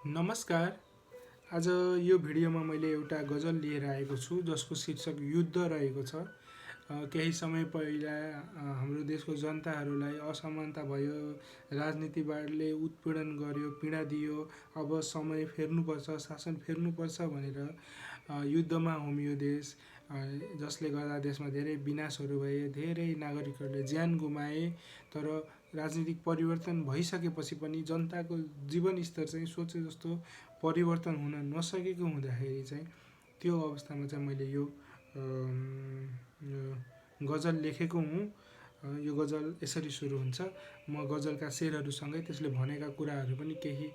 नमस्कार। आज यो भिडियोमा मैले एउटा गजल लिएर आएको छु जसको शीर्षक युद्ध रहेको छ। केही समय पहिला हाम्रो देशको जनताहरूलाई असमानता भयो, राजनीतिबाडले उत्पीडन गर्यो, पीडा दियो। अब समय फेर्नुपर्छ, शासन फेर्नुपर्छ भनेर युद्धमा होमियो देश। जसले गर्दा देशमा धेरै विनाशहरू भए, धेरै नागरिकहरूले ज्यान गुमाए। तर राजनीतिक परिवर्तन भइसकेपछि पनि जनताको जीवनस्तर चाहिँ सोचे जस्तो परिवर्तन हुन नसकेको हुँदाखेरि चाहिँ त्यो अवस्थामा चाहिँ मैले यो गजल लेखेको हुँ। यो गजल यसरी सुरु हुन्छ। म गजलका शेरहरूसँगै त्यसले भनेका कुराहरू पनि केही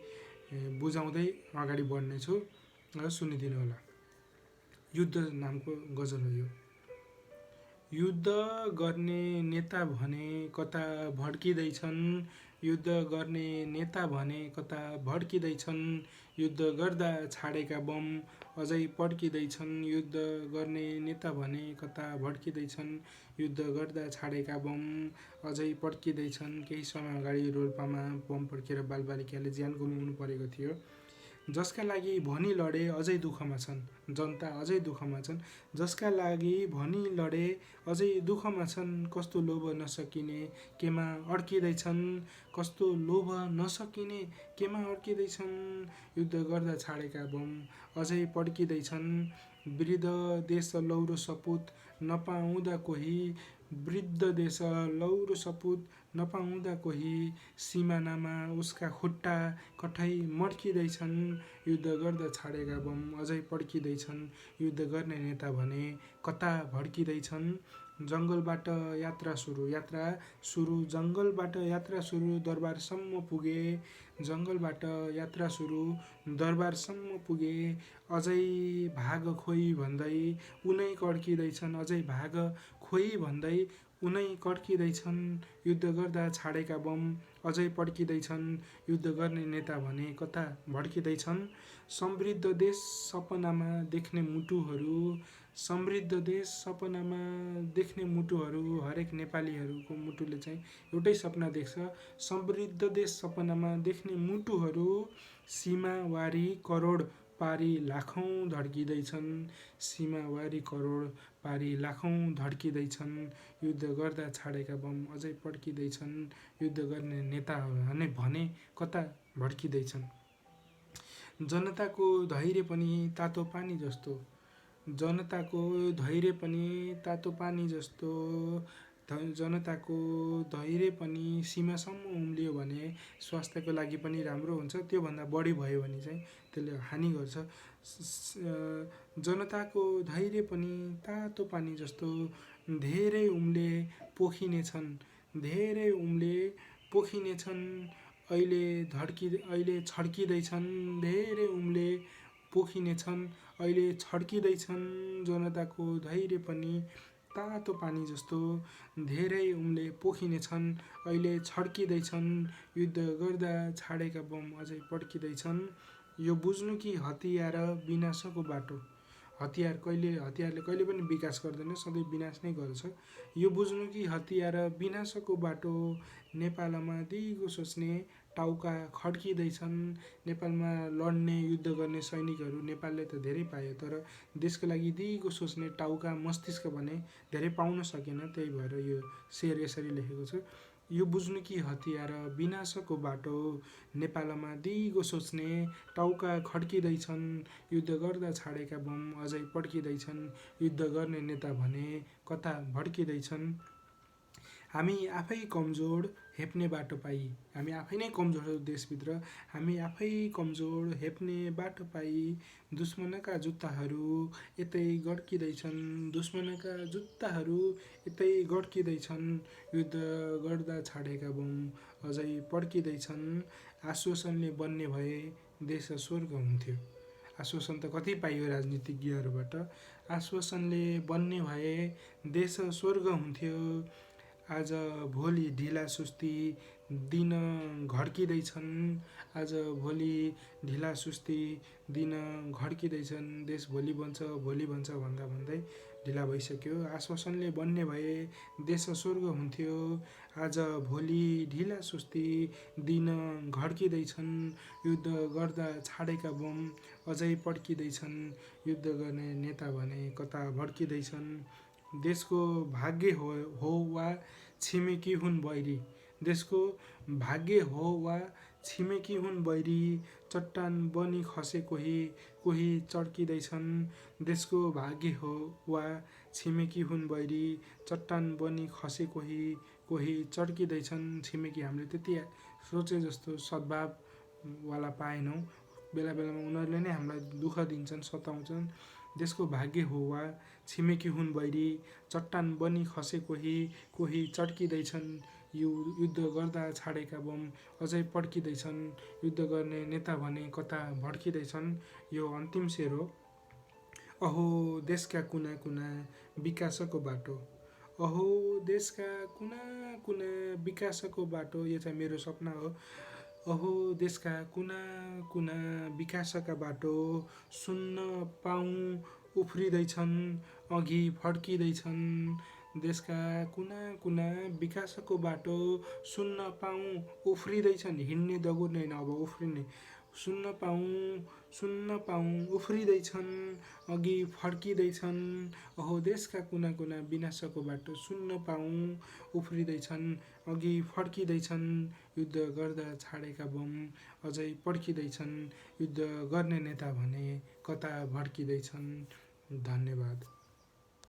बुझाउँदै अगाडि बढ्नेछु र सुनिदिनु होला। युद्ध नामको गजल हो यो। युद्ध गर्ने नेता भने कता भड्किँदैछन्, युद्ध गर्ने नेता भने कता भड्किँदैछन्, युद्ध गर्दा छाडेका बम अझै पड्किँदैछन्, युद्ध गर्ने नेता भने कता भड्किँदैछन्, युद्ध गर्दा छाडेका बम अझै पड्किँदैछन्। केही समय अगाडि रोल्पामा बम पड्केर बालबालिकाले ज्यान गुमाउनु परेको थियो। जसका लागि भनी लडे अझै दुःखमा छन्, जनता अझै दुःखमा छन्। जसका लागि भनी लडे अझै दुःखमा छन्, कस्तो लोभ नसकिने केमा अड्किँदैछन्, कस्तो लोभ नसकिने केमा अड्किँदैछन्, युद्ध गर्दा छाडेका बम अझै पड्किँदैछन्। वृद्ध देश लौरो सपुत नपाउँदा कोही, वृद्ध देश लौरो सपुत नपाउँदा कोही, सिमानामा उसका खुट्टा कठै मड्किँदैछन्, युद्ध गर्दा छाडेका बम अझै पड्किँदैछन्, युद्ध गर्ने नेता भने कता भड्किँदैछन्। जङ्गलबाट यात्रा सुरु जङ्गलबाट यात्रा सुरु दरबारसम्म पुगे, जङ्गलबाट यात्रा सुरु दरबारसम्म पुगे, अझै भाग खोइ भन्दै उनै कड्किँदैछन्, अझै भाग खोइ भन्दै उनै कड्किँदैछन्, युद्ध गर्दा छाडेका बम अझै पड्किँदैछन्, युद्ध गर्ने नेता भने कता भड्किँदैछन्। समृद्ध देश सपनामा देख्ने मुटुहरू, समृद्ध देश सपनामा देख्ने मुटुहरू, हरेक नेपालीहरूको मुटुले चाहिँ एउटै सपना देख्छ। समृद्ध देश सपनामा देख्ने मुटुहरू, सीमावारी करोड पारी लाखौँ धड्किँदैछन्, सीमावारी करोड पारी लाखौँ धड्किँदैछन्, युद्ध गर्दा छाडेका बम अझै पड्किँदैछन्, युद्ध गर्ने नेताहरू भने कता भड्किँदैछन्। जनताको धैर्य पनि तातो पानी जस्तो, जनताको धैर्य पनि तातो पानी जस्तो, जनताको धैर्य पनि सीमासम्म उम्लियो भने स्वास्थ्यको लागि पनि राम्रो हुन्छ। त्योभन्दा बढी भयो भने चाहिँ त्यसले हानि गर्छ। जनताको धैर्य पनि तातो पानी जस्तो, धेरै उम्ले पोखिनेछन्, धेरै उम्ले पोखिनेछन्, अहिले छड्किँदैछन्, धेरै उम्ले पोखिनेछन्, अहिले छड्किँदैछन्। जनताको धैर्य पनि तातो पानी जस्तो, धेरै उम्ले पोखिनेछन्, अहिले छड्किँदैछन्, युद्ध गर्दा छाडेका बम अझै पड्किँदैछन्। यो बुझ्नु कि हतियार विनाशको बाटो, हतियारले कहिले पनि विकास गर्दैन, सधैँ विनाश नै गर्छ। यो बुझ्नु कि हतियार विनाशको बाटो, नेपालमा दिगो सोच्ने टाउका खड्किँदैछन्। नेपालमा लड्ने युद्ध गर्ने सैनिकहरू नेपालले त धेरै पायो, तर देशको लागि दिगो सोच्ने टाउका मस्तिष्क भने धेरै पाउन सकेन। त्यही भएर यो शेर यसरी लेखेको छु। यो बुझ्नु कि हतियार विनाशको बाटो, नेपालमा दिगो सोच्ने टाउका खड्किँदैछन्, युद्ध गर्दा छाडेका बम अझै पड्किँदैछन्, युद्ध गर्ने नेता भने कता भड्किँदैछन्। हामी आफै कमजोर हेप्ने बाटो पाई, हामी आफै नै कमजोर छौँ देशभित्र, हामी आफै कमजोर हेप्ने बाटो पाई, दुश्मनका जुत्ताहरू यतै गड्किँदैछन्, दुश्मनका जुत्ताहरू यतै गड्किँदैछन्, युद्ध गर्दा छाडेका बम अझै पड्किँदैछन्। आश्वासनले बन्ने भए देश स्वर्ग हुन्थ्यो। आश्वासन त कति पाइयो राजनीतिज्ञहरूबाट, आश्वासनले बन्ने भए देश स्वर्ग हुन्थ्यो, आज भोलि ढिला सुस्ती दिन घड्किँदैछन्। आज भोलि ढिला सुस्ती दिन घड्किँदैछन्। देश भोलि बन्छ भन्दा भन्दै ढिला भइसक्यो। आश्वासनले बन्ने भए देश स्वर्ग हुन्थ्यो। आज भोलि ढिला सुस्ती दिन घड्किँदैछन्। युद्ध गर्दा छाडेका बम अझै पड्किँदैछन्। युद्ध गर्ने नेता भने कता भड्किँदैछन्। देशको भाग्य हो वा छिमेकी हुन् बैरी। देशको भाग्य हो वा छिमेकी हुन् बैरी। चट्टान बनी खसे कोही चड्किँदैछन्। देशको भाग्य हो वा छिमेकी हुन् बैरी। चट्टान बनी खसे कोही चड्किँदैछन्। छिमेकी हामीले त्यति सोचे जस्तो सद्भाववाला पाएनौँ। बेला बेलामा उनीहरूले नै हामीलाई दुःख दिन्छन्, सताउँछन्। देशको भाग्य हो वा छिमेकी हुन् बैरी। चट्टान बनी खसे कोही चड्किँदैछन्। युद्ध गर्दा छाडेका बम अझै पड्किँदैछन्। युद्ध गर्ने नेता भने कता भड्किँदैछन्। यो अन्तिम शेर हो। अहो देशका कुना कुना विकासको बाटो। अहो देशका कुना कुना विकासको बाटो। यो चाहिँ मेरो सपना हो। अहो देशका कुना कुना विकासका बाटो सुन्न पाऊँ उफ्रिँदैछन्, अघि फड्किँदैछन्। देशका कुना कुना विकासको बाटो सुन्न पाऊँ उफ्रिँदैछन्। हिँड्ने दगुर्ने होइन, अब उफ्रिने। सुन्न पाऊँ उफ्रिँदैछन्, अघि फड्किँदैछन्। अहो देशका कुना कुना विनाशको बाटो सुन्न पाऊँ उफ्रिँदैछन्, अघि फड्किँदैछन्। युद्ध गर्दा छाडेका बम अझै पड्किँदैछन्। युद्ध गर्ने नेता भने कता भड्किँदैछन्। धन्यवाद।